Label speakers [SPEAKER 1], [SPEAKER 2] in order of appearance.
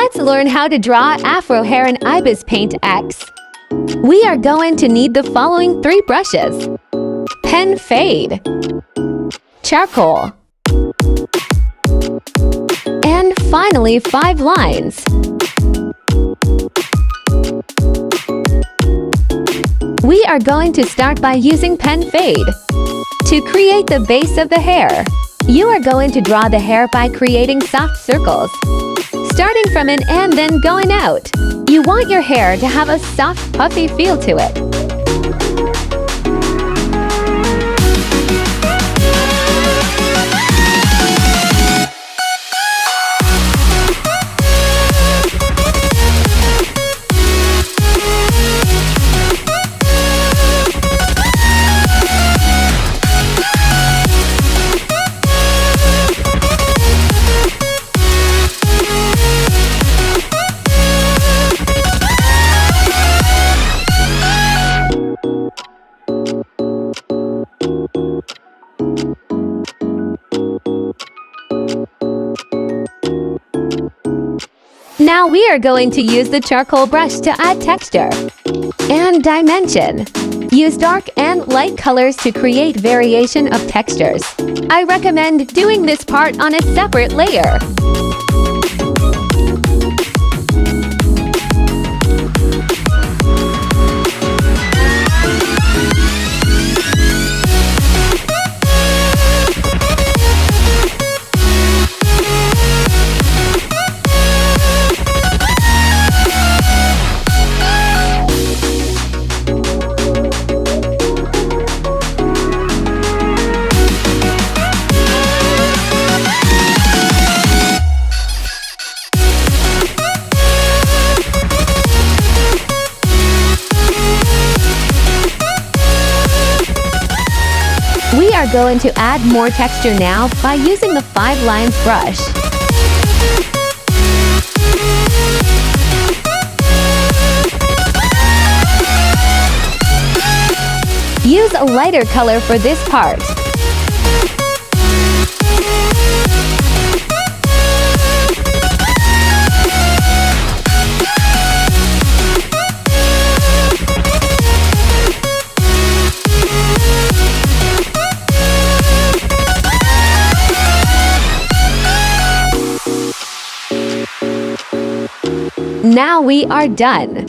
[SPEAKER 1] Let's learn how to draw afro hair in Ibis Paint X. We are going to need the following 3 brushes: pen fade, charcoal, and finally 5 lines. We are going to start by using pen fade. To create the base of the hair, you are going to draw the hair by creating soft circles, starting from in and then going out. You want your hair to have a soft, puffy feel to it. Now we are going to use the charcoal brush to add texture and dimension. Use dark and light colors to create variation of textures. I recommend doing this part on a separate layer. We are going to add more texture now by using the 5 lines brush. Use a lighter color for this part. Now we are done.